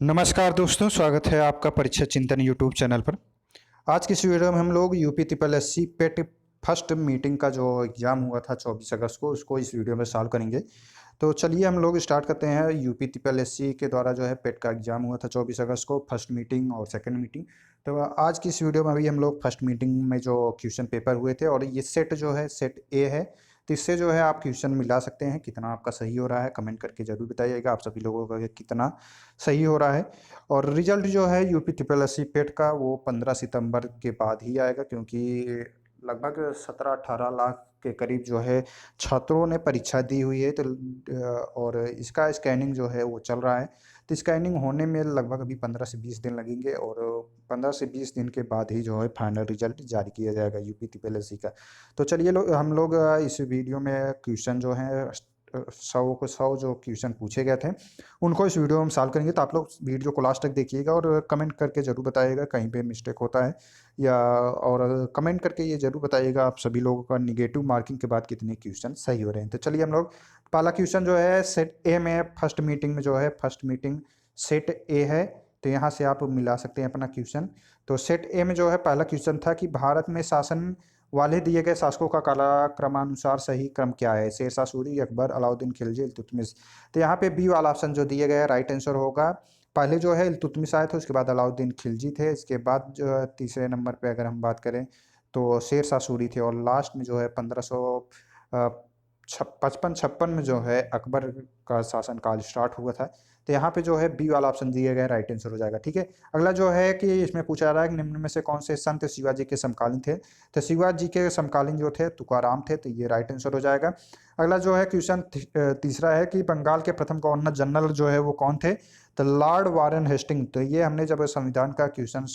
नमस्कार दोस्तों, स्वागत है आपका परीक्षा चिंतन यूट्यूब चैनल पर। आज की इस वीडियो में हम लोग यूपी ट्रिपल एस सी पेट फर्स्ट मीटिंग का जो एग्ज़ाम हुआ था 24 अगस्त को, उसको इस वीडियो में सॉल्व करेंगे। तो चलिए हम लोग स्टार्ट करते हैं। यूपी ट्रिपल एस सी के द्वारा जो है पेट का एग्ज़ाम हुआ था 24 अगस्त को, फर्स्ट मीटिंग और सेकंड मीटिंग। तो आज की इस वीडियो में अभी हम लोग फर्स्ट मीटिंग में जो क्वेश्चन पेपर हुए थे, और ये सेट जो है सेट ए है, तो इससे जो है आप क्वेश्चन मिला सकते हैं। कितना आपका सही हो रहा है कमेंट करके ज़रूर बताइएगा, आप सभी लोगों का कितना सही हो रहा है। और रिजल्ट जो है यूपी ट्रिपल एस सी पेट का वो 15 सितंबर के बाद ही आएगा, क्योंकि लगभग 17-18 लाख के करीब जो है छात्रों ने परीक्षा दी हुई है। तो और इसका स्कैनिंग जो है वो चल रहा है। तो स्कैनिंग होने में लगभग अभी 15 से 20 दिन लगेंगे, और 15 से 20 दिन के बाद ही जो है फाइनल रिजल्ट जारी किया जाएगा यूपी ट्रिपल एस सी का। तो चलिए हम लोग इस वीडियो में क्वेश्चन जो है 100 जो क्वेश्चन पूछे गए थे उनको इस वीडियो में हम सॉल्व करेंगे। तो आप लोग वीडियो को लास्ट तक देखिएगा और कमेंट करके ज़रूर बताइएगा कहीं पे मिस्टेक होता है या, और कमेंट करके ये ज़रूर बताइएगा आप सभी लोगों का निगेटिव मार्किंग के बाद कितने क्वेश्चन सही हो रहे हैं। तो चलिए हम लोग पहला क्वेश्चन जो है सेट ए में, फर्स्ट मीटिंग में जो है फर्स्ट मीटिंग सेट ए है, तो यहाँ से आप मिला सकते हैं अपना क्वेश्चन। तो सेट ए में जो है पहला क्वेश्चन था कि भारत में शासन वाले दिए गए शासकों का कालानुसार सही क्रम क्या है? शेरशाह सूरी, अकबर, अलाउद्दीन खिलजी, इल्तुतमिश। तो यहाँ पे बी वाला ऑप्शन जो दिए गए राइट आंसर होगा। पहले जो है इल्तुतमिश आए थे, उसके बाद अलाउद्दीन खिलजी थे, इसके बाद जो है तीसरे नंबर पे अगर हम बात करें तो शेरशाह सूरी थे, और लास्ट में जो है 1555 में जो है अकबर का शासनकाल स्टार्ट हुआ था। तो यहाँ पे जो है बी वाला ऑप्शन दिया गया राइट आंसर हो जाएगा। ठीक है, अगला जो है कि इसमें पूछा जा रहा है कि निम्न में से कौन से संत शिवाजी के समकालीन थे? तो शिवाजी के समकालीन जो थे तुकाराम थे, तो ये राइट आंसर हो जाएगा। अगला जो है क्वेश्चन तीसरा है कि बंगाल के प्रथम गवर्नर जनरल जो है वो कौन थे? तो लॉर्ड वारेन हेस्टिंग। तो ये हमने जब संविधान का क्वेश्चन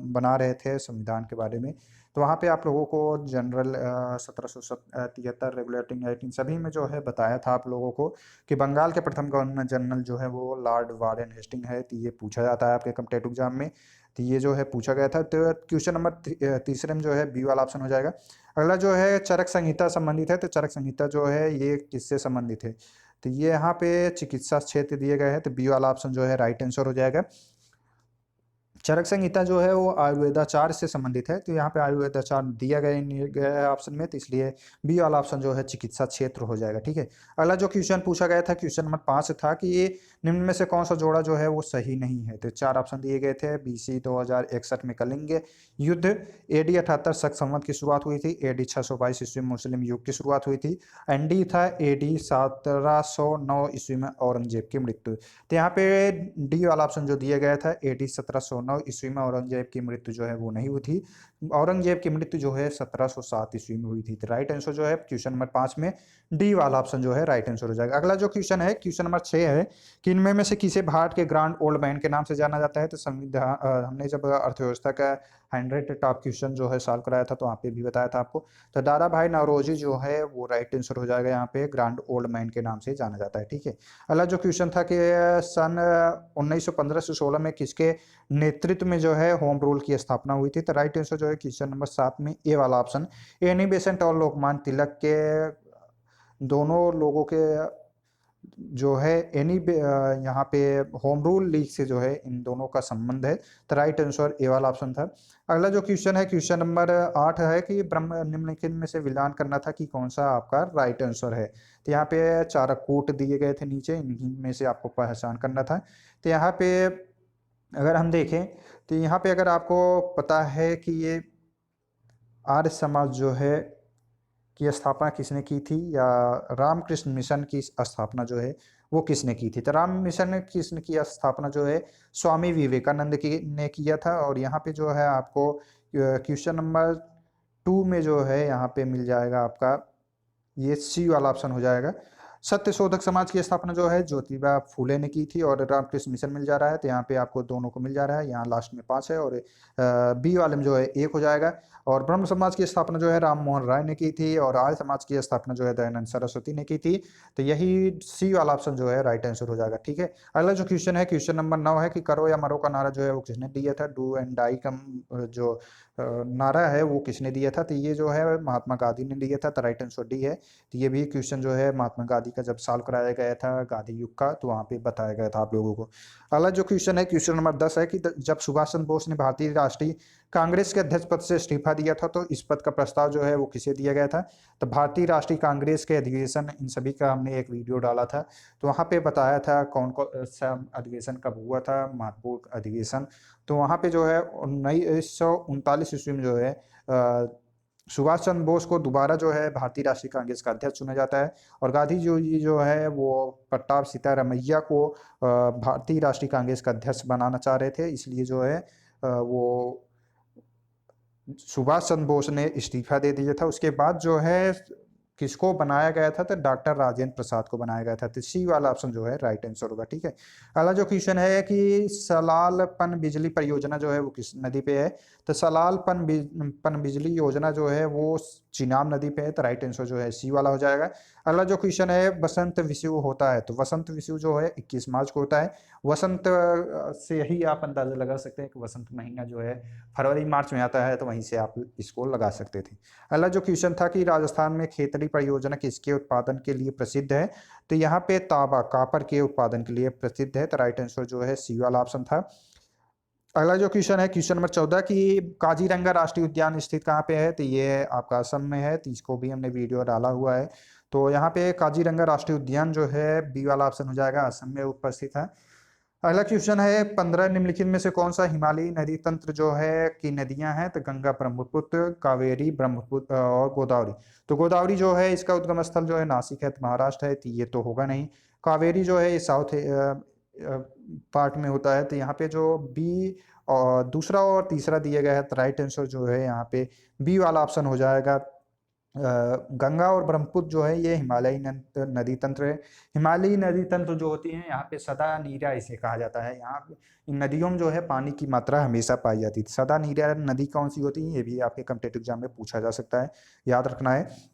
बना रहे थे संविधान के बारे में, तो वहाँ पे आप लोगों को जनरल 1773 रेगुलेटिंग एक्ट इन सभी में जो है बताया था आप लोगों को कि बंगाल के प्रथम गवर्नर जनरल जो है वो लॉर्ड वारेन हेस्टिंग है। तो ये पूछा जाता है आपके कॉम्पिटेटिव एग्जाम में, तो ये जो है पूछा गया था। तो क्वेश्चन नंबर तीसरे में जो है बी वाला ऑप्शन हो जाएगा। अगला जो है चरक संहिता संबंधित है, तो चरक संहिता जो है ये किससे संबंधित है? तो ये यहाँ पे चिकित्सा क्षेत्र दिए गए हैं, तो बी वाला ऑप्शन जो है राइट आंसर हो जाएगा। चरक संहिता जो है वो आयुर्वेदाचार से संबंधित है, तो यहाँ पे आयुर्वेदाचार दिया गया है ऑप्शन में, तो इसलिए बी वाला ऑप्शन जो है चिकित्सा क्षेत्र हो जाएगा। ठीक है, अगला जो क्वेश्चन पूछा गया था क्वेश्चन नंबर 5 था कि ये निम्न में से कौन सा जोड़ा जो है वो सही नहीं है? तो चार ऑप्शन दिए गए थे। BC 2061 में कलिंग युद्ध, AD 78 शक संवत की शुरुआत हुई थी, AD 622 ईस्वी में मुस्लिम युग की शुरुआत हुई थी, एंडी था AD 1709 ईस्वी में औरंगजेब की मृत्यु। तो यहाँ पे डी वाला ऑप्शन जो दिया गया था AD 1709 ईस्वी में औरंगजेब की मृत्यु जो है वो नहीं हुई थी। औरंगजेब की मृत्यु जो है 1707 ईस्वी में हुई थी। तो राइट आंसर जो है क्वेश्चन नंबर 5 में डी वाला ऑप्शन जो है राइट आंसर हो जाएगा। अगला जो क्वेश्चन है क्वेश्चन नंबर 6 है कि इनमें में से किसे भारत के ग्रांड ओल्ड मैन के नाम से जाना जाता है? तो संविधान हमने जब अर्थव्यवस्था का 100 टॉप क्वेश्चन जो है सॉल्व कराया था तो वहाँ पे भी बताया था आपको। तो दादा भाई नौरोजी जो है वो राइट आंसर हो जाएगा, यहाँ पे ग्रांड ओल्ड मैन के नाम से जाना जाता है। ठीक है, अगला जो क्वेश्चन था कि सन 1915 से 16 में किसके नेतृत्व में जो है होम रूल की स्थापना हुई थी? तो राइट आंसर जो है क्वेश्चन नंबर 7 में ए वाला ऑप्शन, एनी बेसेंट और लोकमान्य तिलक के दोनों लोगों के जो है यहाँ पे होम रूल लीग से जो है इन दोनों का संबंध है। तो राइट आंसर ए वाला ऑप्शन था। अगला जो क्वेश्चन है क्वेश्चन नंबर 8 है कि ब्रह्म निम्नलिखित में से विलान करना था कि कौन सा आपका राइट आंसर है? तो यहाँ पे चार कोट दिए गए थे नीचे, इन्हीं में से आपको पहचान करना था। तो यहाँ पे अगर हम देखें तो यहाँ पे अगर आपको पता है कि ये आर्य समाज जो है की स्थापना किसने की थी, या रामकृष्ण मिशन की स्थापना जो है वो किसने की थी? तो राम मिशन किसने की स्थापना जो है स्वामी विवेकानंद की ने किया था। और यहाँ पे जो है आपको क्वेश्चन नंबर 2 में जो है यहाँ पे मिल जाएगा आपका, ये सी वाला ऑप्शन हो जाएगा। सत्य शोधक समाज की स्थापना जो है ज्योतिबा फूले ने की थी, और रामकृष्ण मिशन मिल जा रहा है, तो यहाँ पे आपको दोनों को मिल जा रहा है। यहाँ लास्ट में 5 है, और बी वाले में जो है 1 हो जाएगा। और ब्रह्म समाज की स्थापना जो है राम मोहन राय ने की थी, और आर्य समाज की स्थापना जो है दयानंद सरस्वती ने की थी। तो यही सी वाला ऑप्शन जो है राइट आंसर हो जाएगा। ठीक है, अगला जो क्वेश्चन है क्वेश्चन नंबर 9 है कि करो या मरो का नारा जो है वो किसने दिया था? डू एंड डाई का जो नारा है वो किसने दिया था? तो ये जो है महात्मा गांधी ने दिया था। तो राइट आंसर डी है। तो ये भी क्वेश्चन जो है महात्मा गांधी का जब साल कराया गया था गांधी युग का, तो वहाँ पे बताया गया था आप लोगों को। अगला जो क्वेश्चन है, क्वेश्चन नंबर 10 है कि जब सुभाष चंद्र बोस ने भारतीय राष्ट्रीय कांग्रेस के अध्यक्ष पद से इस्तीफा दिया था, तो इस पद का प्रस्ताव जो है वो किसे दिया गया था? तो भारतीय राष्ट्रीय कांग्रेस के अधिवेशन, इन सभी का हमने एक वीडियो डाला था, तो वहाँ पे बताया था कौन कौन सा अधिवेशन कब हुआ था, महत्वपूर्ण अधिवेशन। तो वहाँ पे जो है 1939 ईस्वी में जो है सुभाष चंद्र बोस को दोबारा जो है भारतीय राष्ट्रीय कांग्रेस का अध्यक्ष चुना जाता है, और गांधी जी जो है वो प्रताप सीतारामैया को भारतीय राष्ट्रीय कांग्रेस का अध्यक्ष बनाना चाह रहे थे, इसलिए जो है वो सुभाष चंद्र बोस ने इस्तीफा दे दिया था। उसके बाद जो है किसको बनाया गया था? तो डॉक्टर राजेंद्र प्रसाद को बनाया गया था। तो सी वाला ऑप्शन जो है राइट आंसर होगा, ठीक है। अगला जो क्वेश्चन है कि सलाल पन बिजली परियोजना जो है वो किस नदी पे है? तो सलाल पन बिजली योजना जो है वो चिनाब नदी पे है, तो राइट आंसर जो है सी वाला हो जाएगा। अगला जो क्वेश्चन है, बसंत विषु होता है, तो वसंत विषु जो है 21 मार्च को होता है। वसंत से ही आप अंदाजा लगा सकते हैं कि वसंत महीना जो है फरवरी मार्च में आता है, तो वहीं से आप इसको लगा सकते थे। अगला जो क्वेश्चन था कि राजस्थान में खेतड़ी परियोजना किसके उत्पादन के लिए प्रसिद्ध है? तो यहाँ पे तांबा कॉपर के उत्पादन के लिए प्रसिद्ध है, तो राइट आंसर जो है सी वाला ऑप्शन था। अगला जो क्वेश्चन है, क्वेश्चन नंबर 14 कि काजीरंगा राष्ट्रीय उद्यान स्थित कहाँ पे है? तो ये आपका असम में है, तो इसको भी हमने वीडियो डाला हुआ है। तो यहाँ पे काजीरंगा राष्ट्रीय उद्यान जो है बी वाला ऑप्शन हो जाएगा, असम में उपस्थित है। अगला क्वेश्चन है, 15 निम्नलिखित में से कौन सा हिमालयी नदी तंत्र जो है की नदियां हैं? तो गंगा, ब्रह्मपुत्र, कावेरी, ब्रह्मपुत्र और गोदावरी। तो गोदावरी जो है इसका उद्गम स्थल जो है नासिक है, तो महाराष्ट्र है, तो ये तो होगा नहीं। कावेरी जो है ये साउथ पार्ट में होता है, तो यहाँ पे जो बी और दूसरा और तीसरा दिया गया है, तो राइट आंसर जो है यहाँ पे बी वाला ऑप्शन हो जाएगा। गंगा और ब्रह्मपुत्र जो है ये हिमालयी नदी तंत्र है। हिमालयी नदी तंत्र जो होती है यहाँ पे सदा नीरा इसे कहा जाता है। यहाँ पे इन नदियों में जो है पानी की मात्रा हमेशा पाई जाती है। सदा नीरा नदी कौन सी होती है, ये भी आपके कॉम्पिटिटिव एग्जाम में पूछा जा सकता है, याद रखना है।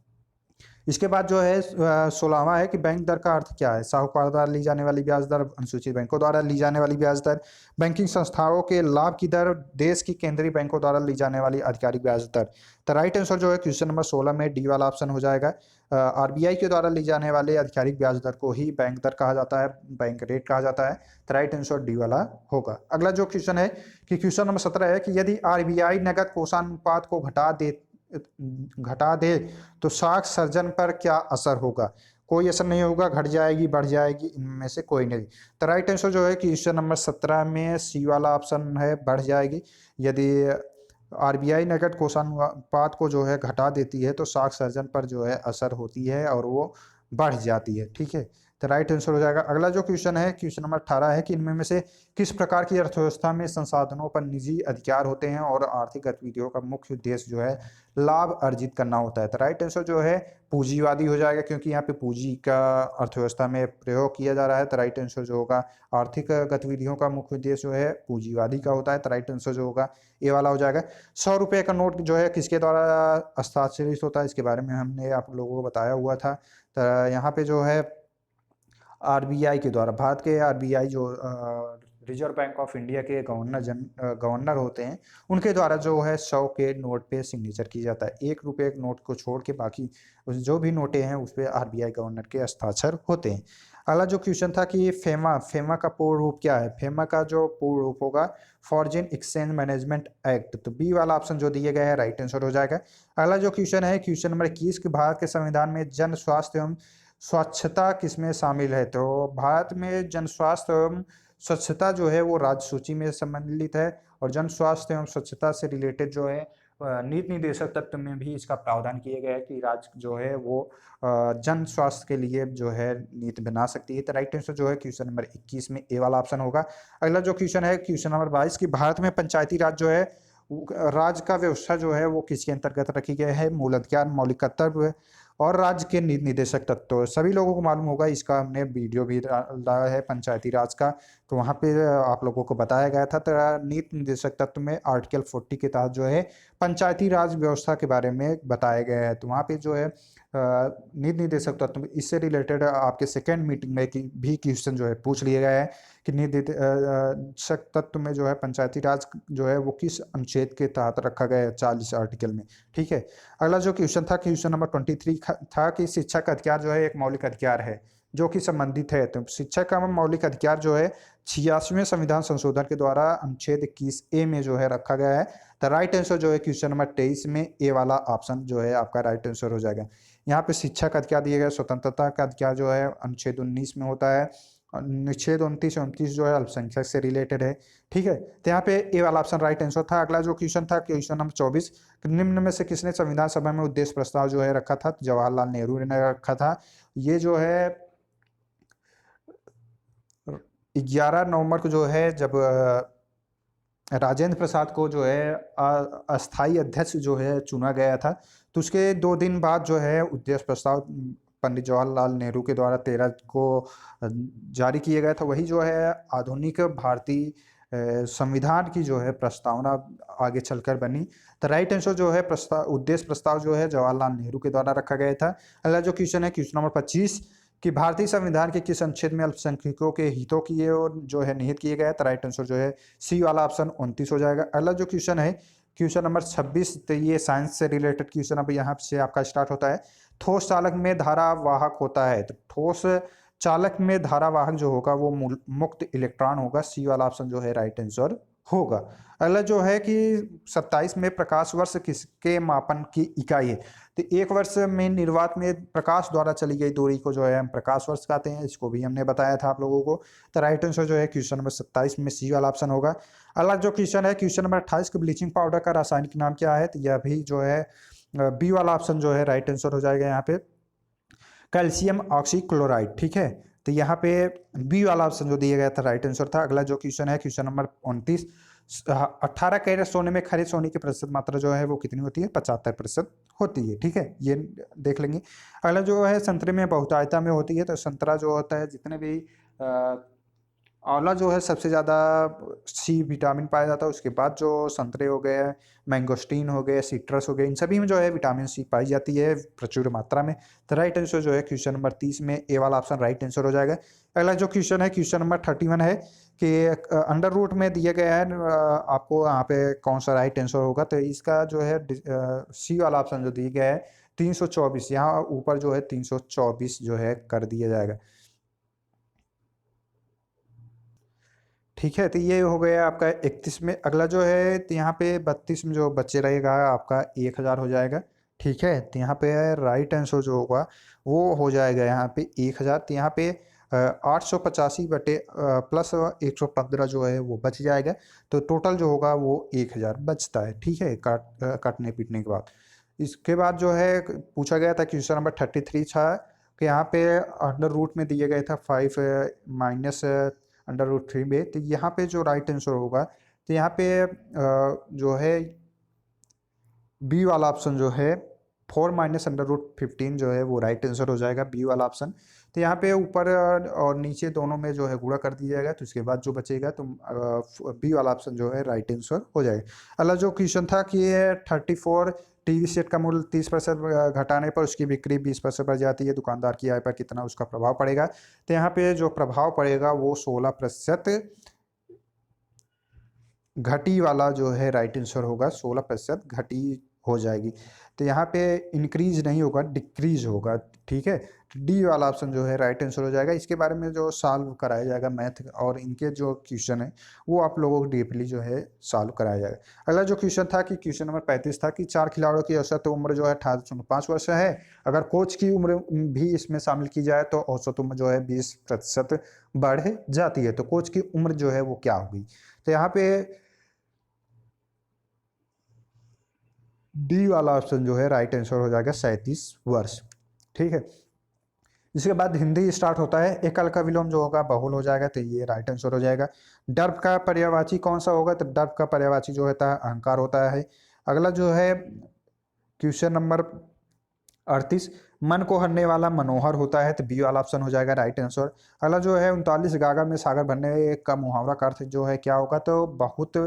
इसके बाद जो है 16वां है कि बैंक दर का अर्थ क्या है? साहूकार द्वारा ली जाने वाली ब्याज दर, अनुसूचित बैंकों द्वारा ली जाने वाली ब्याज दर, बैंकिंग संस्थाओं के लाभ की दर, देश की केंद्रीय बैंकों द्वारा ली जाने वाली आधिकारिक ब्याज दर। तो राइट आंसर जो है क्वेश्चन नंबर 16 में डी वाला ऑप्शन हो जाएगा। आरबीआई के द्वारा ली जाने वाले आधिकारिक ब्याज दर को ही बैंक दर कहा जाता है, बैंक रेट कहा जाता है, तो राइट आंसर डी वाला होगा। अगला जो क्वेश्चन है कि क्वेश्चन नंबर 17 है कि यदि आरबीआई नगद कोषानुपात को घटा दे तो साख सर्जन पर क्या असर होगा? कोई असर नहीं होगा, घट जाएगी, बढ़ जाएगी, इनमें से कोई नहीं। तो राइट आंसर जो है क्वेश्चन नंबर 17 में सी वाला ऑप्शन है, बढ़ जाएगी। यदि आरबीआई नकद कोषानुपात को जो है घटा देती है तो साख सर्जन पर जो है असर होती है और वो बढ़ जाती है, ठीक है। तो राइट आंसर हो जाएगा। अगला जो क्वेश्चन है क्वेश्चन नंबर 18 है कि इनमें में से किस प्रकार की अर्थव्यवस्था में संसाधनों पर निजी अधिकार होते हैं और आर्थिक गतिविधियों का मुख्य उद्देश्य जो है लाभ अर्जित करना होता है? तो राइट आंसर जो है पूंजीवादी हो जाएगा, क्योंकि यहाँ पे पूंजी का अर्थव्यवस्था में प्रयोग किया जा रहा है। तो राइट आंसर जो होगा आर्थिक गतिविधियों का मुख्य उद्देश्य जो है पूंजीवादी का होता है, तो राइट आंसर जो होगा ए वाला हो जाएगा। 100 रुपये का नोट जो है किसके द्वारा हस्ताक्षरित होता है, इसके बारे में हमने आप लोगों को बताया हुआ था। तो यहाँ पे जो है आरबीआई के द्वारा, भारत के आरबीआई जो रिजर्व बैंक ऑफ इंडिया के गवर्नर होते हैं, उनके द्वारा जो है 100 के नोट पे सिग्नेचर की जाता है। 1 रुपये के नोट को छोड़ के बाकी जो भी नोटें हैं उस पर आरबीआई गवर्नर के हस्ताक्षर होते हैं। अगला जो क्वेश्चन था कि फेमा का पूर्ण रूप क्या है? फेमा का जो पूर्ण रूप होगा फॉरेन एक्सचेंज मैनेजमेंट एक्ट, तो बी वाला ऑप्शन जो दिए गए हैं राइट आंसर हो जाएगा। अगला जो क्वेश्चन है क्वेश्चन नंबर 21 कि भारत के संविधान में जन स्वास्थ्य एवं स्वच्छता किसमें शामिल है? तो भारत में जन स्वास्थ्य एवं स्वच्छता जो है वो राज्य सूची में सम्मिलित है, और जन स्वास्थ्य एवं स्वच्छता से रिलेटेड जो है नीति निर्देशक तत्व में भी इसका प्रावधान किया गया है कि राज्य जो है वो जन स्वास्थ्य के लिए जो है नीति बना सकती है। तो राइट आंसर जो है क्वेश्चन नंबर 21 में ए वाला ऑप्शन होगा। अगला जो क्वेश्चन है क्वेश्चन नंबर 22 कि भारत में पंचायती राज जो है राज्य का व्यवस्था जो है वो किसके अंतर्गत रखी गई है? मूल अधिकार, मौलिक कर्तव्य और राज्य के नीति निर्देशक तत्व। सभी लोगों को मालूम होगा, इसका हमने वीडियो भी डाला है पंचायती राज का, तो वहाँ पे आप लोगों को बताया गया था। तो नीति निर्देशक तत्व में आर्टिकल 40 के तहत जो है पंचायती राज व्यवस्था के बारे में बताया गया है। तो वहाँ पे जो है नींद नहीं दे सकता, तो इससे रिलेटेड आपके सेकेंड मीटिंग में भी क्वेश्चन जो है पूछ लिया गया है कि शक तत्व में जो है पंचायती राज जो है वो किस अनुच्छेद के तहत रखा गया है 40 आर्टिकल में। ठीक है, अगला जो क्वेश्चन था क्वेश्चन नंबर 23 था कि शिक्षा का अधिकार जो है एक मौलिक अधिकार है जो कि संबंधित है। तो शिक्षा का मौलिक अधिकार जो है 86वें संविधान संशोधन के द्वारा अनुच्छेद 21A में जो है रखा गया है। तो राइट आंसर जो है क्वेश्चन नंबर 23 में ए वाला ऑप्शन जो है आपका राइट आंसर हो जाएगा। यहाँ पे शिक्षा का अधिकार दिया गया, स्वतंत्रता का अधिकार जो है अनुच्छेद 19 में होता है, अनुच्छेद 29 जो है अल्पसंख्यक से रिलेटेड है। ठीक है, तो यहाँ पे ए वाला ऑप्शन राइट आंसर था। अगला जो क्वेश्चन था क्वेश्चन नंबर 24, निम्न में से किसने संविधान सभा में उद्देश्य प्रस्ताव जो है रखा था? जवाहरलाल नेहरू ने रखा था। ये जो है 11 नवंबर को जो है जब राजेंद्र प्रसाद को जो है अस्थाई अध्यक्ष जो है चुना गया था, तो उसके 2 दिन बाद जो है उद्देश्य प्रस्ताव पंडित जवाहरलाल नेहरू के द्वारा 13 को जारी किया गया था। वही जो है आधुनिक भारतीय संविधान की जो है प्रस्तावना आगे चलकर बनी। तो राइट आंसर जो है उद्देश्य प्रस्ताव जो है जवाहरलाल नेहरू के द्वारा रखा गया था। अगला जो क्वेश्चन है क्वेश्चन नंबर 25 कि भारतीय संविधान के किस अनुच्छेद में अल्पसंख्यकों के हितों की ये और जो है निहित किए गए। तो राइट आंसर जो है सी वाला ऑप्शन 29 हो जाएगा। अगला जो क्वेश्चन है क्वेश्चन नंबर 26, तो ये साइंस से रिलेटेड क्वेश्चन अब यहाँ से आपका स्टार्ट होता है। ठोस चालक में धारावाहक होता है, तो ठोस चालक में धारावाहक जो होगा वो मुक्त इलेक्ट्रॉन होगा। सी वाला ऑप्शन जो है राइट आंसर होगा। अगला जो है कि 27 में प्रकाश वर्ष किसके मापन की इकाई है? तो 1 वर्ष में निर्वात में प्रकाश द्वारा चली गई दूरी को जो है हम प्रकाश वर्ष कहते हैं। इसको भी हमने बताया था आप लोगों को। तो राइट आंसर जो है क्वेश्चन नंबर 27 में सी वाला ऑप्शन होगा। अगला जो क्वेश्चन है क्वेश्चन नंबर 28 कि ब्लीचिंग पाउडर का रासायनिक नाम क्या है? तो यह भी जो है बी वाला ऑप्शन जो है राइट आंसर हो जाएगा। यहाँ पे कैल्शियम ऑक्सीक्लोराइड। ठीक है, तो यहाँ पे बी वाला ऑप्शन जो दिया गया था राइट आंसर था। अगला जो क्वेश्चन है क्वेश्चन नंबर 29, 18 कैरेट सोने में खरीद सोने की प्रतिशत मात्रा जो है वो कितनी होती है? 75% होती है। ठीक है, ये देख लेंगे। अगला जो है संतरे में बहुतायता में होती है, तो संतरा जो होता है जितने भी आंवला जो है सबसे ज़्यादा सी विटामिन पाया जाता है, उसके बाद जो संतरे हो गए, मैंगोस्टीन हो गए, सिट्रस हो गए, इन सभी में जो है विटामिन सी पाई जाती है प्रचुर मात्रा में। तो राइट आंसर जो है क्वेश्चन नंबर 30 में ए वाला ऑप्शन राइट आंसर हो जाएगा। अगला जो क्वेश्चन है क्वेश्चन नंबर 31 है कि अंडर रूट में दिया गया है, आपको यहाँ पे कौन सा राइट आंसर होगा? तो इसका जो है सी वाला ऑप्शन जो दिया गया है 324, यहाँ ऊपर जो है 324 जो है कर दिया जाएगा। ठीक है, तो ये हो गया आपका 31 में। अगला जो है तो यहाँ पे 32 में जो बच्चे रहेगा आपका 1000 हो जाएगा। ठीक है, तो यहाँ पे राइट आंसर जो होगा वो हो जाएगा यहाँ पे 1000। तो यहाँ पे 885 बटे प्लस 115 जो है वो बच जाएगा। तो टोटल जो होगा वो 1000 बचता है। ठीक है, काटने पीटने के बाद। इसके बाद जो है पूछा गया था क्वेश्चन नंबर 33 था कि यहाँ पे अंडर रूट में दिए गए था 5 माइनस अंडर रूट 3 में। तो यहाँ पे जो राइट आंसर होगा तो यहाँ पे जो है बी वाला ऑप्शन जो है 4 माइनस अंडर रूट 15 जो है वो राइट आंसर हो जाएगा, बी वाला ऑप्शन। तो यहाँ पे ऊपर और नीचे दोनों में जो है गुणा कर दिया जाएगा, तो इसके बाद जो बचेगा तो बी वाला ऑप्शन जो है राइट आंसर हो जाएगा। अगला जो क्वेश्चन था कि 34 टीवी सेट का मूल्य 30% घटाने पर उसकी बिक्री 20% बढ़ जाती है, दुकानदार की आय पर कितना उसका प्रभाव पड़ेगा? तो यहाँ पे जो प्रभाव पड़ेगा वो 16% घटी वाला जो है राइट आंसर होगा, 16% घटी हो जाएगी। तो यहाँ पे इंक्रीज नहीं होगा, डिक्रीज होगा। ठीक है, डी वाला ऑप्शन जो है राइट आंसर हो जाएगा। इसके बारे में जो सॉल्व कराया जाएगा मैथ और इनके जो क्वेश्चन है वो आप लोगों को डीपली जो है सॉल्व कराया जाएगा। अगला जो क्वेश्चन था कि क्वेश्चन नंबर 35 था कि 4 खिलाड़ियों की औसत उम्र जो है 18.5 वर्ष है। अगर कोच की उम्र भी इसमें शामिल की जाए तो औसत उम्र जो है 20% बढ़ जाती है। तो कोच की उम्र जो है वो क्या होगी? तो यहाँ पे डी वाला ऑप्शन जो है राइट आंसर हो जाएगा 37 वर्ष। ठीक है, इसके बाद हिंदी स्टार्ट होता है, एकल का विलोम जो होगा बहुल हो जाएगा, तो ये राइट आंसर हो जाएगा। डर्ब का पर्यायवाची कौन सा होगा? तो डर्ब का पर्यायवाची जो होता है अहंकार होता है। अगला जो है क्वेश्चन नंबर 38, मन को हरने वाला मनोहर होता है, तो बी वाला ऑप्शन हो जाएगा राइट आंसर। अगला जो है 39, गागर में सागर भरने का मुहावरा का अर्थ जो है क्या होगा? तो बहुत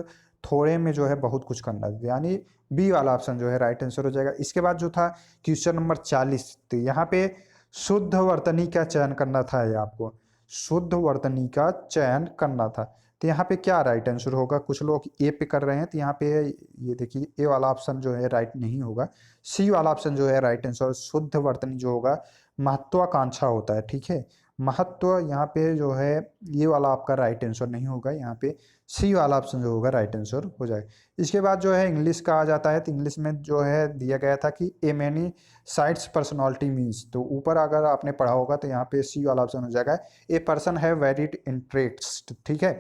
थोड़े में जो है बहुत कुछ करना, यानी बी वाला ऑप्शन जो है राइट आंसर हो जाएगा। इसके बाद जो था क्वेश्चन नंबर 40, तो यहाँ पे शुद्ध वर्तनी का चयन करना था, ये आपको शुद्ध वर्तनी का चयन करना था। तो यहाँ पे क्या राइट आंसर होगा, कुछ लोग ए पे कर रहे हैं, तो यहाँ पे ये देखिए ए वाला ऑप्शन जो है राइट नहीं होगा, सी वाला ऑप्शन जो है राइट आंसर। शुद्ध वर्तनी जो होगा महत्वाकांक्षा होता है, ठीक है, महत्व यहाँ पे जो है ये वाला आपका राइट आंसर नहीं होगा, यहाँ पे सी वाला ऑप्शन जो होगा राइट आंसर हो जाएगा। इसके बाद जो है इंग्लिश का आ जाता है, तो इंग्लिश में जो है दिया गया था कि ए मैनी साइड्स पर्सनालिटी मीन्स, तो ऊपर अगर आपने पढ़ा होगा तो यहाँ पे सी वाला ऑप्शन हो जाएगा, a person have varied interest, ठीक है।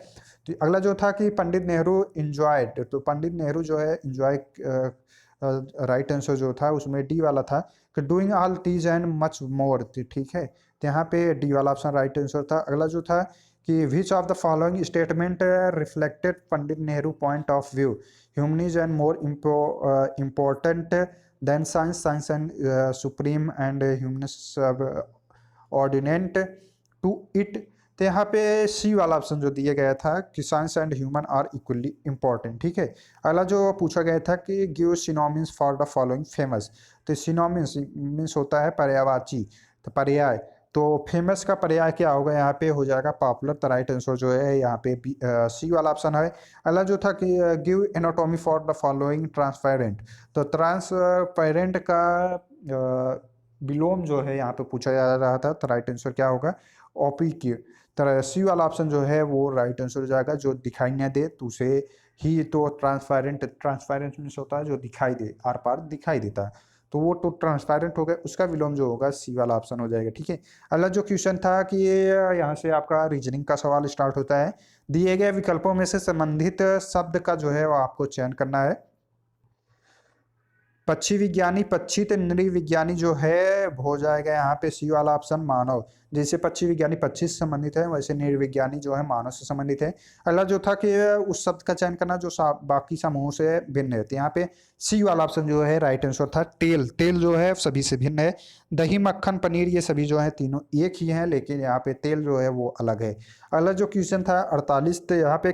तो अगला जो था कि पंडित नेहरू इंजॉयड, तो पंडित नेहरू जो है इंजॉय, राइट आंसर जो था उसमें डी वाला था कि doing all these and much more, ठीक है, तो यहाँ पे डी वाला ऑप्शन राइट आंसर था। अगला जो था कि which of the following statement reflected Pandit Nehru point of view, humanism and more important than science, science and supreme and humanism subordinate to it, तो यहाँ पे सी वाला ऑप्शन जो दिया गया था कि science and human are equally important, ठीक है। अगला जो पूछा गया था कि give synonyms for the following famous, तो सिनोनिम्स मीन्स होता है पर्यायवाची, तो पर्याय, तो फेमस का पर्याय क्या होगा, यहाँ पे हो जाएगा पॉपुलर, तो राइट आंसर जो है यहाँ पे सी वाला ऑप्शन है। अगला जो था कि give anatomy for the following transparent, तो ट्रांसपेरेंट का विलोम जो है यहाँ पे पूछा जा रहा था, तो राइट आंसर क्या होगा, ओपी की तरह सी वाला ऑप्शन जो है वो राइट आंसर हो जाएगा, जो दिखाई न दे तो उसे ही, तो ट्रांसपेरेंट, ट्रांसपेरेंट मीन्स होता है जो दिखाई दे, आर पार दिखाई देता है, तो वो तो ट्रांसपेरेंट हो गया, उसका विलोम जो होगा सी वाला ऑप्शन हो जाएगा, ठीक है। अगला जो क्वेश्चन था कि यहाँ से आपका रीजनिंग का सवाल स्टार्ट होता है, दिए गए विकल्पों में से संबंधित शब्द का जो है वो आपको चयन करना है। पक्षी विज्ञानी, पक्षी तो नृविज्ञानी जो है हो जाएगा यहाँ पे सी वाला ऑप्शन मानव, जैसे पक्षी विज्ञानी पक्षी से संबंधित है वैसे नृविज्ञानी जो है मानव से संबंधित है। अगला जो था कि उस शब्द का चयन करना जो बाकी समूहों से भिन्न है, तो यहाँ पे सी वाला ऑप्शन जो है राइट आंसर था तेल, तेल जो है सभी से भिन्न है। दही, मक्खन, पनीर ये सभी जो है तीनों एक ही हैं, लेकिन यहाँ पे तेल जो है वो अलग है। अगला जो क्वेश्चन था 48, तो यहाँ पे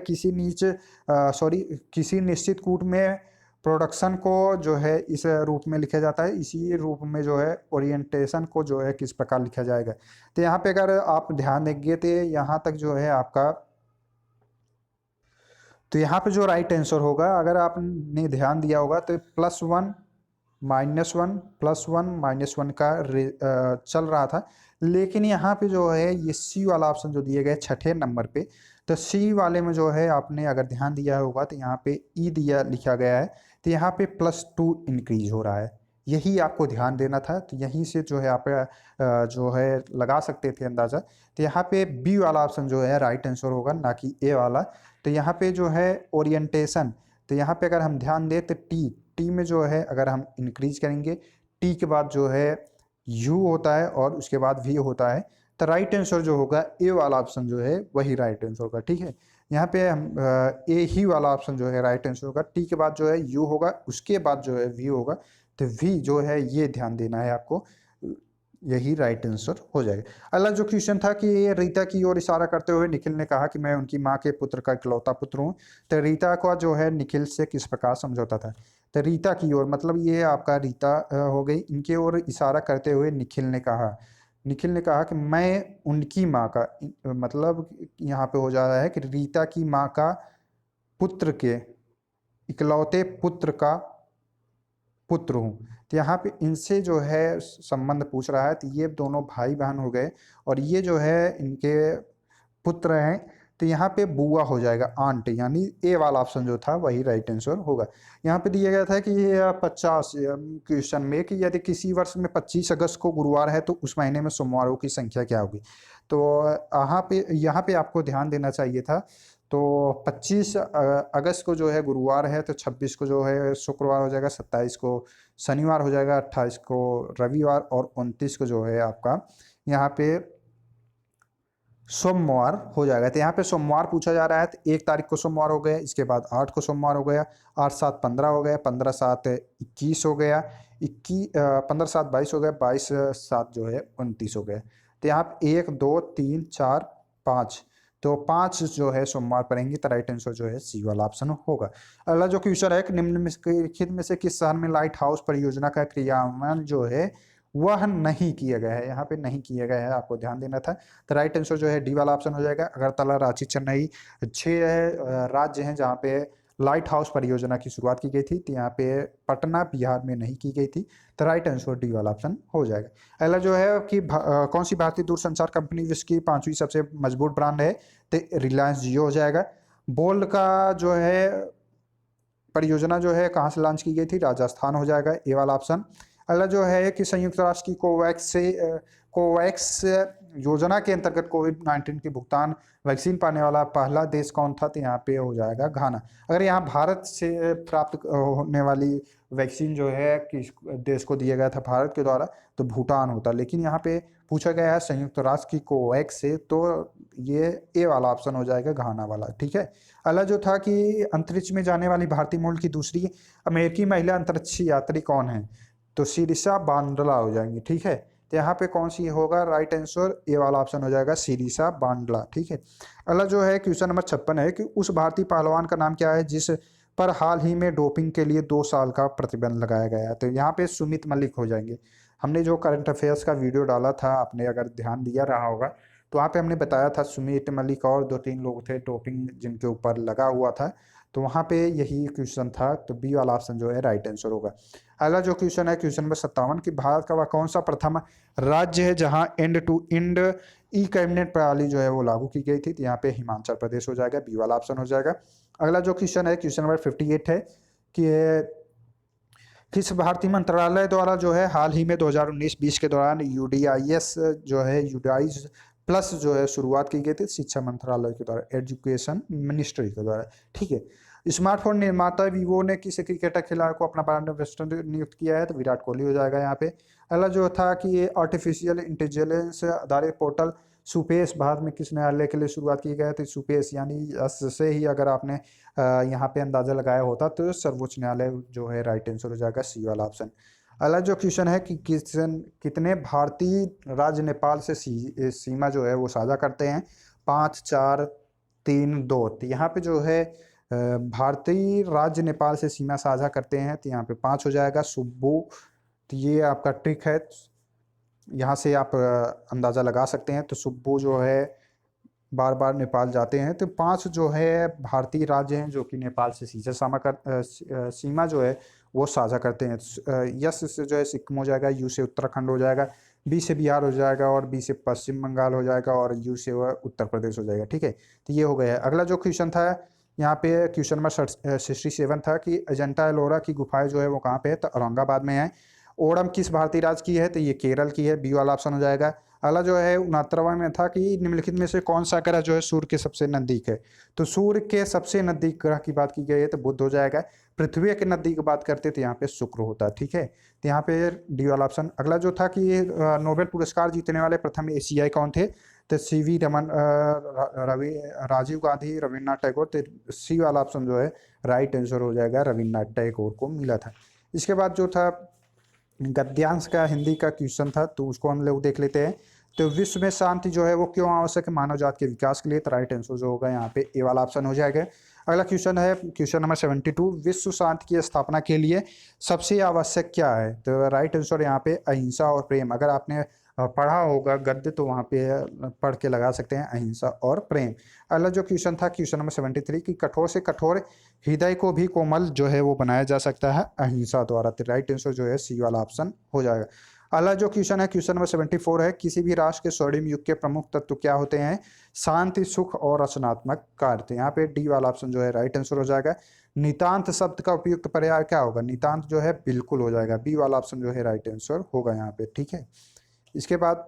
किसी निश्चित कूट में प्रोडक्शन को जो है इस रूप में लिखा जाता है, इसी रूप में जो है ओरिएंटेशन को जो है किस प्रकार लिखा जाएगा, तो यहाँ पे अगर आप ध्यान देंगे तो यहाँ तक जो है आपका, तो यहाँ पे जो राइट आंसर होगा अगर आपने ध्यान दिया होगा तो +1 -1 +1 -1 का चल रहा था, लेकिन यहाँ पे जो है ये सी वाला ऑप्शन जो दिए गए छठे नंबर पे, तो सी वाले में जो है आपने अगर ध्यान दिया होगा तो यहाँ पे ई दिया लिखा गया है, तो यहाँ पे +2 इंक्रीज हो रहा है, यही आपको ध्यान देना था, तो यहीं से जो है आप जो है लगा सकते थे अंदाज़ा। तो यहाँ पे बी वाला ऑप्शन जो है राइट आंसर होगा, ना कि ए वाला। तो यहाँ पे जो है ओरिएंटेशन, तो यहाँ पे अगर हम ध्यान दें तो टी, टी में जो है अगर हम इंक्रीज करेंगे, टी के बाद जो है यू होता है और उसके बाद वी होता है, तो राइट आंसर जो होगा ए वाला ऑप्शन जो है वही राइट आंसर होगा, ठीक है। यहाँ पे हम ए ही वाला ऑप्शन जो है राइट आंसर होगा, टी के बाद जो है यू होगा, उसके बाद जो है वी होगा, तो वी जो है ये ध्यान देना है आपको, यही राइट आंसर हो जाएगा। अगला जो क्वेश्चन था कि रीता की ओर इशारा करते हुए निखिल ने कहा कि मैं उनकी माँ के पुत्र का इकलौता पुत्र हूँ, तो रीता का जो है निखिल से किस प्रकार समझौता था, तो रीता की ओर मतलब ये आपका रीता हो गई, इनके ओर इशारा करते हुए निखिल ने कहा, निखिल ने कहा कि मैं उनकी माँ का, मतलब यहाँ पे हो जा रहा है कि रीता की माँ का पुत्र के इकलौते पुत्र का पुत्र हूँ, तो यहाँ पे इनसे जो है संबंध पूछ रहा है, तो ये दोनों भाई बहन हो गए और ये जो है इनके पुत्र हैं, तो यहाँ पे बुआ हो जाएगा, आंट, यानी ए वाला ऑप्शन जो था वही राइट आंसर होगा। यहाँ पे दिया गया था कि 50 क्वेश्चन में कि यदि किसी वर्ष में 25 अगस्त को गुरुवार है तो उस महीने में सोमवारों की संख्या क्या होगी, तो यहाँ पे आपको ध्यान देना चाहिए था, तो 25 अगस्त को जो है गुरुवार है, तो 26 को जो है शुक्रवार हो जाएगा, 27 को शनिवार हो जाएगा, 28 को रविवार और 29 को जो है आपका यहाँ पे सोमवार हो जाएगा। तो यहाँ पे सोमवार पूछा जा रहा है, तो 1 तारीख को सोमवार हो गया, इसके बाद 8 को सोमवार हो गया, 8 7 15 हो गया, 15 7 21 हो गया, 15 7 22 हो गया, 22 7 जो है 29 हो गया। तो यहाँ पे 1 2 3 4 5, तो 5 जो है सोमवार पड़ेंगी, तो राइट आंसर जो है सी वाला ऑप्शन होगा। अगला जो क्वेश्चन है कि निम्नलिखित में से किस शहर में लाइट हाउस परियोजना का क्रियान्वयन जो है वह नहीं किया गया है, यहाँ पे नहीं किया गया है, आपको ध्यान देना था। तो राइट आंसर जो है डी वाला ऑप्शन हो जाएगा। अगरतला, रांची, चेन्नई 6 राज्य हैं जहाँ पे लाइट हाउस परियोजना की शुरुआत की गई थी। तो यहाँ पे पटना बिहार में नहीं की गई थी। तो राइट आंसर डी वाला ऑप्शन हो जाएगा। अगला जो है कि कौन सी भारतीय दूरसंचार कंपनी विश्व की 5वीं सबसे मजबूत ब्रांड है, तो रिलायंस जियो हो जाएगा। बोल्ड का जो है परियोजना जो है कहाँ से लॉन्च की गई थी, राजस्थान हो जाएगा, ए वाला ऑप्शन। अगला जो है कि संयुक्त राष्ट्र की कोवैक्स योजना के अंतर्गत कोविड-19 की भुगतान वैक्सीन पाने वाला पहला देश कौन था, तो यहाँ पे हो जाएगा घाना। अगर यहाँ भारत से प्राप्त होने वाली वैक्सीन जो है किस देश को दिया गया था भारत के द्वारा, तो भूटान होता, लेकिन यहाँ पे पूछा गया है संयुक्त राष्ट्र की कोवैक्स से, तो ये ए वाला ऑप्शन हो जाएगा, घाना वाला। ठीक है। अगला जो था कि अंतरिक्ष में जाने वाली भारतीय मूल की दूसरी अमेरिकी महिला अंतरिक्ष यात्री कौन है, तो सिरिसा बांडला हो जाएंगी। ठीक है। तो यहाँ पे कौन सी होगा, राइट आंसर ए वाला ऑप्शन हो जाएगा, सिरिसा बांडला। ठीक है। अगला जो है क्वेश्चन नंबर 56 है कि उस भारतीय पहलवान का नाम क्या है जिस पर हाल ही में डोपिंग के लिए 2 साल का प्रतिबंध लगाया गया है, तो यहाँ पे सुमित मलिक हो जाएंगे। हमने जो करंट अफेयर्स का वीडियो डाला था, आपने अगर ध्यान दिया रहा होगा, तो वहाँ पे हमने बताया था सुमित मलिक और 2-3 लोग थे डोपिंग जिनके ऊपर लगा हुआ था, तो वहाँ पे यही क्वेश्चन था। तो बी वाला ऑप्शन जो है राइट आंसर होगा। अगला जो क्वेश्चन है क्वेश्चन नंबर 57 कि भारत का वह कौन सा प्रथम राज्य है जहाँ end to end e cabinet प्रणाली जो है वो लागू की गई थी, तो यहाँ पे हिमाचल प्रदेश हो जाएगा, बी वाला ऑप्शन हो जाएगा। अगला जो क्वेश्चन है क्वेश्चन नंबर 58 है कि किस भारतीय मंत्रालय द्वारा जो है हाल ही में 2019-20 के दौरान यूडीआईएस जो है यूडीआईज प्लस जो है शुरुआत की गई थी, शिक्षा मंत्रालय के द्वारा, एजुकेशन मिनिस्ट्री के द्वारा। ठीक है। स्मार्टफोन निर्माता वीवो ने किस क्रिकेटर खिलाड़ी को अपना ब्रांड एम्बेसडर नियुक्त किया है, तो विराट कोहली हो जाएगा यहाँ पे। अगला जो था कि ये आर्टिफिशियल इंटेलिजेंस आधारित पोर्टल सुपेस भारत में किस न्यायालय के लिए शुरुआत की गई है, तो सुपेस यानी एस से ही अगर आपने यहाँ पे अंदाजा लगाया होता तो सर्वोच्च न्यायालय जो है राइट आंसर हो जाएगा, सी वाला ऑप्शन। अगला जो क्वेश्चन है कि कितने भारतीय राज्य नेपाल से सीमा जो है वो साझा करते हैं, 5, 4, 3, 2। तो यहाँ पे जो है भारतीय राज्य नेपाल से सीमा साझा करते हैं, तो यहाँ पे 5 हो जाएगा, सुब्बू। तो ये आपका ट्रिक है, यहाँ से आप अंदाज़ा लगा सकते हैं। तो सुब्बू जो है बार बार नेपाल जाते हैं, तो 5 जो है भारतीय राज्य हैं जो कि नेपाल से सीधे सीमा जो है वो साझा करते हैं। यस से जो है सिक्किम हो जाएगा, यू से उत्तराखंड हो जाएगा, बी से बिहार हो जाएगा, और बी से पश्चिम बंगाल हो जाएगा, और यू से वह उत्तर प्रदेश हो जाएगा। ठीक है। तो ये हो गया है। अगला जो क्वेश्चन था यहाँ पे क्वेश्चन नंबर 67 था कि अजंता एलोरा की गुफाएं जो है वो कहाँ पे है, तो औरंगाबाद में है। ओणम किस भारतीय राज्य की है, तो ये केरल की है, बी वाला ऑप्शन हो जाएगा। अगला जो है 69वां में था कि निम्नलिखित में से कौन सा ग्रह जो है सूर्य के सबसे नजदीक है, तो सूर्य के सबसे नजदीक ग्रह की बात की गई है तो बुध हो जाएगा। पृथ्वी के नजदीक बात करते तो यहाँ पे शुक्र होता है। ठीक है। तो यहाँ पे डी वाला ऑप्शन। अगला जो था कि नोबेल पुरस्कार जीतने वाले प्रथम एशियाई कौन थे, तो सीवी रमन, रवि, राजीव गांधी, रविन्द्रनाथ टैगोर। तो सी वाला ऑप्शन जो है राइट आंसर हो जाएगा, रविन्द्रनाथ टैगोर को मिला था। इसके बाद जो था गद्यांश का हिंदी का क्वेश्चन था, तो उसको हम लोग देख लेते हैं। तो विश्व में शांति जो है वो क्यों आवश्यक है मानव जाति के विकास के लिए, तो राइट आंसर जो होगा यहाँ पे ए वाला ऑप्शन हो जाएगा। अगला क्वेश्चन है क्वेश्चन नंबर 72, विश्व शांति की स्थापना के लिए सबसे आवश्यक क्या है, तो राइट आंसर यहाँ पे अहिंसा और प्रेम। अगर आपने पढ़ा होगा गद्य तो वहाँ पे पढ़ के लगा सकते हैं, अहिंसा और प्रेम। अगला जो क्वेश्चन था क्वेश्चन नंबर 73 कि कठोर से कठोर हृदय को भी कोमल जो है वो बनाया जा सकता है अहिंसा द्वारा, तो राइट आंसर जो है सी वाला ऑप्शन हो जाएगा। अगला जो क्वेश्चन है क्वेश्चन नंबर 74 है, किसी भी राष्ट्र के स्वर्णिम युग के प्रमुख तत्व क्या होते हैं, शांति, सुख और रचनात्मक कार्य। तो यहाँ पे डी वाला ऑप्शन जो है राइट आंसर हो जाएगा। नितांत शब्द का उपयुक्त पर्याय क्या होगा, नितांत जो है बिल्कुल हो जाएगा, बी वाला ऑप्शन जो है राइट आंसर होगा यहाँ पे। ठीक है। इसके बाद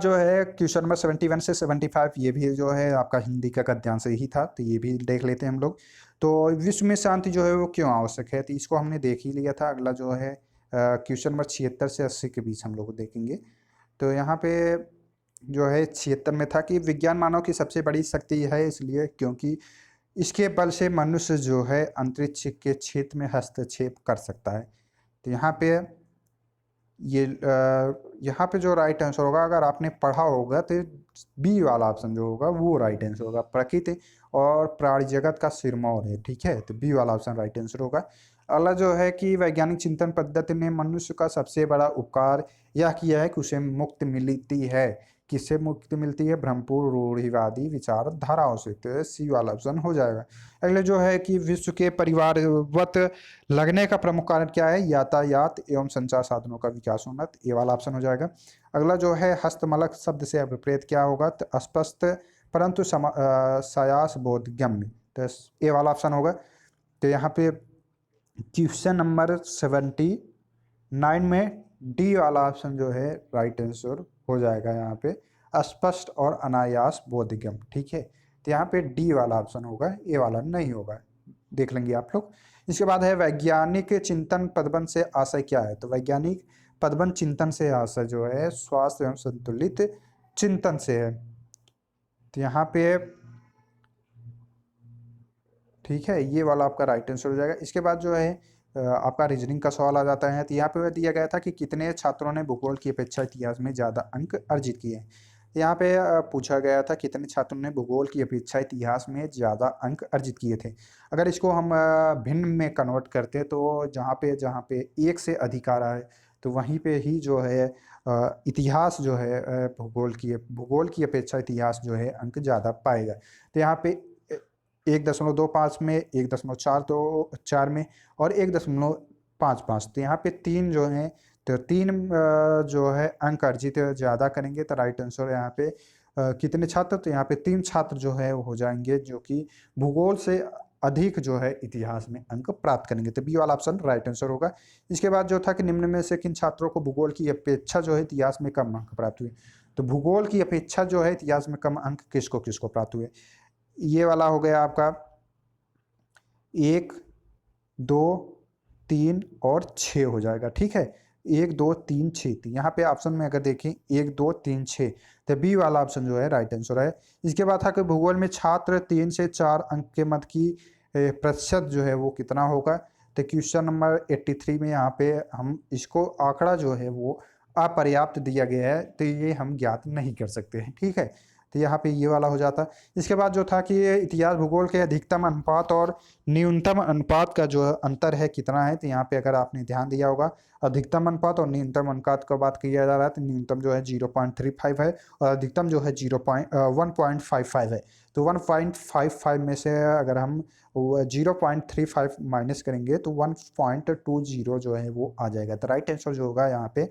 जो है क्वेश्चन नंबर 71 से 75 ये भी जो है आपका हिंदी का गद्यांश ही था, तो ये भी देख लेते हैं हम लोग। तो विश्व में शांति जो है वो क्यों आवश्यक है, तो इसको हमने देख ही लिया था। अगला जो है क्वेश्चन नंबर 76 से 80 के बीच हम लोग देखेंगे। तो यहाँ पे जो है 76 में था कि विज्ञान मानव की सबसे बड़ी शक्ति है इसलिए क्योंकि इसके बल से मनुष्य जो है अंतरिक्ष के क्षेत्र में हस्तक्षेप कर सकता है। तो यहाँ पे ये यहाँ पे जो राइट आंसर होगा, अगर आपने पढ़ा होगा तो बी वाला ऑप्शन जो होगा वो राइट आंसर होगा। प्रकृति और प्राणी जगत का सिरमौर है, ठीक है, तो बी वाला ऑप्शन राइट आंसर होगा। अगला जो है कि वैज्ञानिक चिंतन पद्धति ने मनुष्य का सबसे बड़ा उपकार यह किया है कि उसे मुक्ति मिलती है। किससे मुक्ति मिलती है? भ्रमपूर्ण रूढ़िवादी विचारधाराओं से, तो सी वाला ऑप्शन हो जाएगा। अगले जो है कि विश्व के परिवारवत लगने का प्रमुख कारण क्या है? यातायात एवं संचार साधनों का विकास होना, तो ये वाला ऑप्शन हो जाएगा। अगला जो है हस्तमलक शब्द से विपरीत क्या होगा? तो अस्पष्ट परंतु सायास बोधगम्य, तो ये वाला ऑप्शन होगा। तो यहाँ पे क्वेश्चन नंबर 79 में डी वाला ऑप्शन जो है राइट आंसर हो जाएगा। यहाँ पे अस्पष्ट और अनायास बोधगम्य, ठीक है, तो यहाँ पे डी वाला ऑप्शन होगा, ए वाला नहीं होगा, देख लेंगे आप लोग। इसके बाद है वैज्ञानिक चिंतन पदबंध से आशय क्या है? तो वैज्ञानिक पदबंध चिंतन से आशय जो है स्वास्थ्य एवं संतुलित चिंतन से है, तो यहाँ पे ठीक है, ये वाला आपका राइट आंसर हो जाएगा। इसके बाद जो है आपका रीजनिंग का सवाल आ जाता है। तो यहाँ पे दिया गया था कि कितने छात्रों ने भूगोल की अपेक्षा इतिहास में ज़्यादा अंक अर्जित किए हैं। यहाँ पे पूछा गया था कितने छात्रों ने भूगोल की अपेक्षा इतिहास में ज़्यादा अंक अर्जित किए थे। अगर इसको हम भिन्न में कन्वर्ट करते हैं तो जहाँ पे एक से अधिक आ रहा है तो वहीं पे ही जो है इतिहास जो है भूगोल की अपेक्षा इतिहास जो है अंक ज़्यादा पाएगा। तो यहाँ पे 1.25 में, 1.4 में और 1.55, तो यहाँ पे 3 जो है, तो 3 जो है अंक अर्जित ज़्यादा करेंगे, तो राइट आंसर यहाँ पे कितने छात्र? तो यहाँ पे 3 छात्र जो है वो हो जाएंगे जो कि भूगोल से अधिक जो है इतिहास में अंक प्राप्त करेंगे, तो बी वाला ऑप्शन राइट आंसर होगा। इसके बाद जो था कि निम्न में से किन छात्रों को भूगोल की अपेक्षा जो है इतिहास में कम अंक प्राप्त हुए? तो भूगोल की अपेक्षा जो है इतिहास में कम अंक किसको किसको प्राप्त हुए? ये वाला हो गया आपका 1, 2, 3 और 6 हो जाएगा, ठीक है, 1, 2, 3, 6। तो यहाँ पे ऑप्शन में अगर देखें 1, 2, 3, 6, तो बी वाला ऑप्शन जो है राइट आंसर है। इसके बाद था कि भूगोल में छात्र 3 से 4 अंक के मध्य की प्रतिशत जो है वो कितना होगा? तो क्वेश्चन नंबर 83 में यहाँ पे हम इसको आंकड़ा जो है वो अपर्याप्त दिया गया है, तो ये हम ज्ञात नहीं कर सकते हैं, ठीक है, तो यहाँ पे ये वाला हो जाता। इसके बाद जो था कि इतिहास भूगोल के अधिकतम अनुपात और न्यूनतम अनुपात का जो अंतर है कितना है? तो यहाँ पे अगर आपने ध्यान दिया होगा अधिकतम अनुपात और न्यूनतम अनुपात का बात किया जा रहा है, तो न्यूनतम जो है 0.35 है और अधिकतम जो है 1.55 है। तो 1.55 में से अगर हम 0.35 माइनस करेंगे तो 1.20 जो है वो आ जाएगा, तो राइट आंसर जो होगा यहाँ पे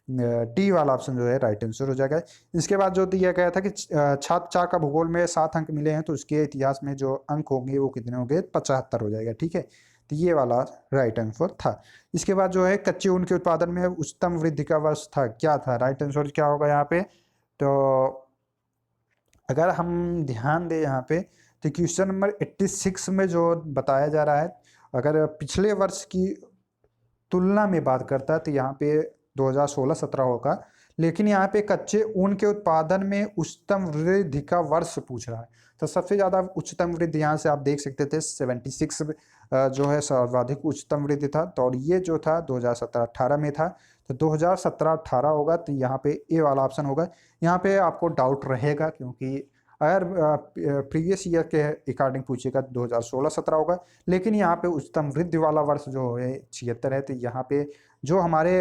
डी वाला ऑप्शन जो है राइट आंसर हो जाएगा। इसके बाद जो दिया गया था कि छात्र 4 का भूगोल में 7 अंक मिले हैं, तो उसके इतिहास में जो अंक होंगे वो कितने होंगे? 75 हो जाएगा, ठीक है, तो ये वाला राइट आंसर था। इसके बाद जो है कच्चे ऊन के उत्पादन में उच्चतम वृद्धि का वर्ष था, क्या था? राइट आंसर क्या होगा यहाँ पे? तो अगर हम ध्यान दें यहाँ पे तो क्वेश्चन नंबर 86 में जो बताया जा रहा है, अगर पिछले वर्ष की तुलना में बात करता है तो यहाँ पे 2016-17 होगा, लेकिन यहाँ पे कच्चे ऊन के उत्पादन में उच्चतम वृद्धि का वर्ष पूछ रहा है। तो सबसे ज़्यादा उच्चतम वृद्धि यहाँ से आप देख सकते थे 76 जो है सर्वाधिक उच्चतम वृद्धि था, तो और ये जो था 2017-18 में था, तो 2017-18 होगा, तो यहाँ पे ए वाला ऑप्शन होगा। यहाँ पे आपको डाउट रहेगा क्योंकि अगर प्रीवियस ईयर के अकॉर्डिंग पूछेगा तो 2016-17 होगा, लेकिन यहाँ पे उच्चतम वृद्धि वाला वर्ष जो है 76 है, तो यहाँ पे जो हमारे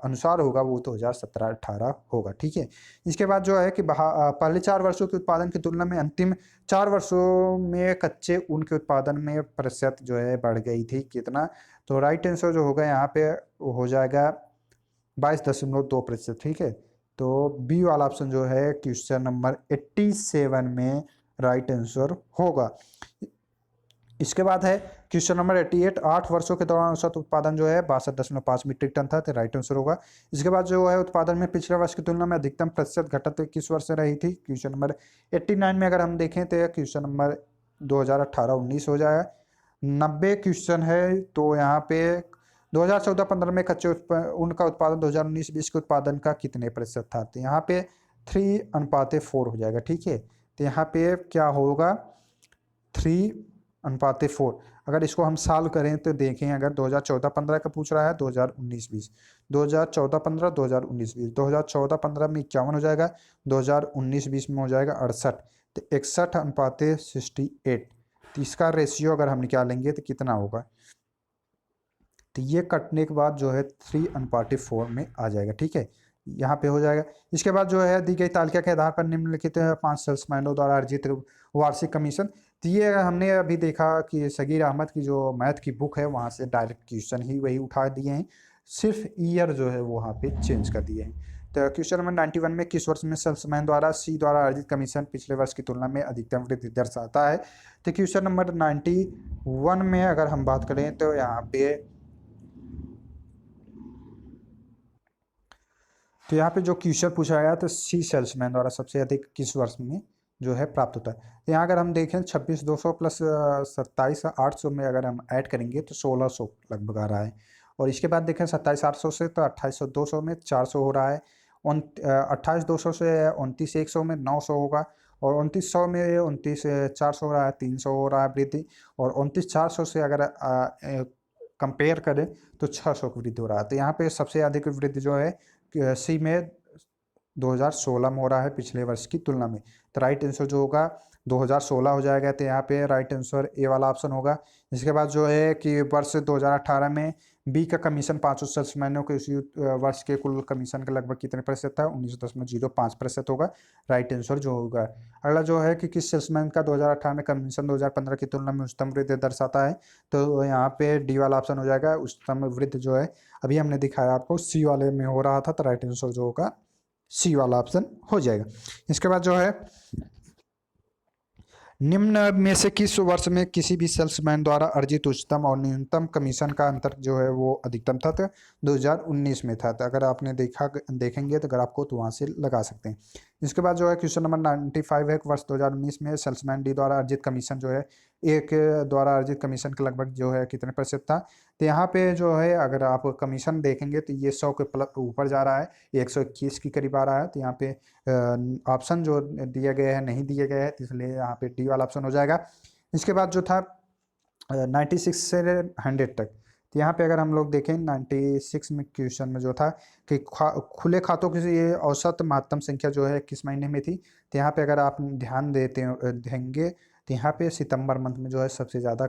अनुसार होगा वो 2017-18 होगा, ठीक है। इसके बाद जो है कि पहले 4 वर्षों के उत्पादन की तुलना में अंतिम 4 वर्षों में कच्चे ऊन के उत्पादन में प्रतिशत जो है बढ़ गई थी, कितना? तो राइट आंसर जो होगा यहाँ पे हो जाएगा 22.2%, ठीक है, तो बी वाला ऑप्शन जो है क्वेश्चन नंबर 87 में राइट आंसर होगा। इसके बाद है क्वेश्चन नंबर 88, 8 वर्षों के दौरान औसत उत्पादन जो है 62.5 मीट्रिक टन था, तो राइट आंसर होगा। इसके बाद जो है उत्पादन में पिछले वर्ष की तुलना में अधिकतम प्रतिशत घटत किस वर्ष से रही थी? क्वेश्चन नंबर 89 में अगर हम देखें तो क्वेश्चन नंबर 2018-19 हो जाएगा। 90 क्वेश्चन है तो यहाँ पे 2014-15 में कच्चे ऊन का उत्पादन 2019-20 के उत्पादन का कितने प्रतिशत था? तो यहाँ पे 3:4 हो जाएगा, ठीक है, तो यहाँ पे क्या होगा? 3:4। अगर इसको हम सॉल्व करें तो देखें, अगर 2014-15 का पूछ रहा है, 2019-20, 2014-15, 2019-20, 2014-15 में 51 हो जाएगा, 2019-20 में हो जाएगा 68, तो 61:68। तो इसका रेशियो अगर हम निकालेंगे तो कितना होगा, तो ये कटने के बाद जो है 3:4 में आ जाएगा। ठीक है, यहाँ पे हो जाएगा। इसके बाद जो है दी गई तालिका के आधार पर निम्नलिखित 5 सेल्समैनों द्वारा अर्जित वार्षिक कमीशन। तो ये हमने अभी देखा कि सगीर अहमद की जो मैथ की बुक है वहाँ से डायरेक्ट क्वेश्चन ही वही उठा दिए हैं, सिर्फ ईयर जो है वो वहाँ पे चेंज कर दिए हैं। तो क्वेश्चन नंबर 91 में किस वर्ष में सेल्समैन द्वारा सी द्वारा अर्जित कमीशन पिछले वर्ष की तुलना में अधिकतम वृद्धि दर्शाता है। तो क्वेश्चन नंबर 91 में अगर हम बात करें तो यहाँ पे जो क्वेश्चन पूछा गया तो सी सेल्समैन द्वारा सबसे अधिक किस वर्ष में जो है प्राप्त होता है। तो यहाँ अगर हम देखें 26,200 प्लस 27,800 में अगर हम ऐड करेंगे तो 1,600 लगभग आ रहा है। और इसके बाद देखें 27,800 से तो 28,200 में 400 हो रहा है, 28,200 से 29,100 में 900 होगा, और 2900 में 29,400 हो रहा है, 300 हो रहा है वृद्धि, और 29,400 से अगर कंपेयर करें तो 600 की वृद्धि हो रहा है। तो यहाँ पे सबसे अधिक वृद्धि जो है सी में 2016 में हो रहा है पिछले वर्ष की तुलना में। तो राइट आंसर जो होगा 2016 हो जाएगा। तो यहाँ पे राइट आंसर ए वाला ऑप्शन होगा। इसके बाद जो है कि वर्ष 2018 में बी का कमीशन 500 सेल्समैनों के उसी वर्ष के कुल कमीशन का लगभग कितने प्रतिशत था, 19.05% होगा। राइट आंसर जो होगा। अगला जो है कि किस सेल्समैन का 2018 में कमीशन 2015 की तुलना में उच्चतम वृद्धि दर्शाता है, तो यहाँ पे डी वाला ऑप्शन हो जाएगा। उच्चतम वृद्धि जो है अभी हमने दिखाया आपको सी वाले में हो रहा था, तो राइट आंसर जो होगा सी वाला ऑप्शन हो जाएगा। इसके बाद जो है निम्न में से किस वर्ष में किसी भी सेल्समैन द्वारा अर्जित उच्चतम और न्यूनतम कमीशन का अंतर जो है वो अधिकतम था, तो 2019 में था। तो अगर आपने देखेंगे तो अगर आपको तो वहाँ से लगा सकते हैं। इसके बाद जो है क्वेश्चन नंबर 95 है, वर्ष 2019 में सेल्समैन डी द्वारा अर्जित कमीशन जो है एक द्वारा अर्जित कमीशन के लगभग जो है कितने प्रतिशत था। तो यहाँ पे जो है अगर आप कमीशन देखेंगे तो ये 100 के ऊपर जा रहा है, 121 के करीब आ रहा है। तो यहाँ पे ऑप्शन जो दिए गए हैं नहीं दिए गए हैं, इसलिए यहाँ पे डी वाला ऑप्शन हो जाएगा। इसके बाद जो था 96 से 100 तक, तो यहाँ पे अगर हम लोग देखें 96 में क्वेश्चन में जो था कि खुले खातों की ये औसत महत्तम संख्या जो है किस महीने में थी। तो यहाँ पे अगर आप ध्यान देंगे तो यहाँ पे सितंबर मंथ में जो है सबसे ज़्यादा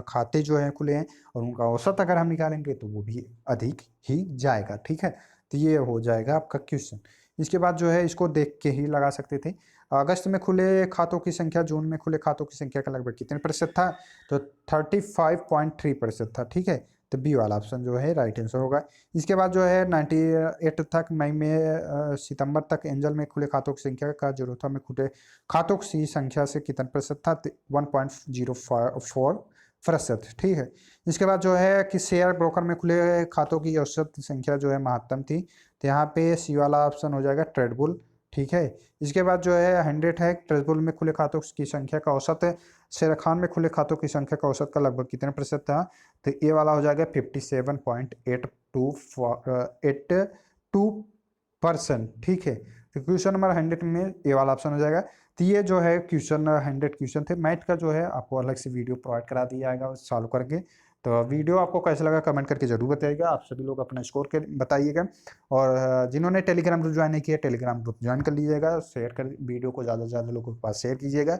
खाते जो हैं खुले हैं, और उनका औसत अगर हम निकालेंगे तो वो भी अधिक ही जाएगा। ठीक है, तो ये हो जाएगा आपका क्वेश्चन। इसके बाद जो है इसको देख के ही लगा सकते थे। अगस्त में खुले खातों की संख्या जून में खुले खातों की संख्या का लगभग कितने प्रतिशत था, तो 35.3% था। ठीक है, तो बी वाला ऑप्शन जो है राइट आंसर होगा। इसके बाद जो है 98 तक मई में सितंबर तक एंजल में खुले खातों की संख्या का जरूरत में खुले खातों की संख्या से कितने प्रतिशत था, 1.04%। ठीक है, इसके बाद जो है कि शेयर ब्रोकर में खुले खातों की औसत संख्या जो है महत्तम थी। तो यहाँ पे सी वाला ऑप्शन हो जाएगा ट्रेडबुल। ठीक है, इसके बाद जो है 100 है, ट्रेडबुल में खुले खातों की संख्या का औसत है। शेर खान में खुले खातों की संख्या का औसत का लगभग कितने प्रतिशत था, तो ये वाला हो जाएगा 57.82%। ठीक है, तो क्वेश्चन नंबर 100 में ये वाला ऑप्शन हो जाएगा। तो ये जो है क्वेश्चन 100 क्वेश्चन थे। मैथ का जो है आपको अलग से वीडियो प्रोवाइड करा दिया जाएगा सॉल्व करके। तो वीडियो आपको कैसा लगा कमेंट करके जरूर बताइएगा। आप सभी लोग अपना स्कोर के बताइएगा, और जिन्होंने टेलीग्राम ग्रुप ज्वाइन नहीं किया टेलीग्राम ग्रुप ज्वाइन कर लीजिएगा। शेयर कर वीडियो को ज़्यादा से ज़्यादा लोगों के पास शेयर कीजिएगा।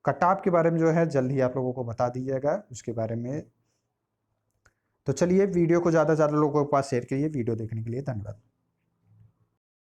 कट ऑफ के बारे में जो है जल्द ही आप लोगों को बता दीजिएगा उसके बारे में। तो चलिए वीडियो को ज़्यादा से ज़्यादा लोगों के पास शेयर करिए। वीडियो देखने के लिए धन्यवाद।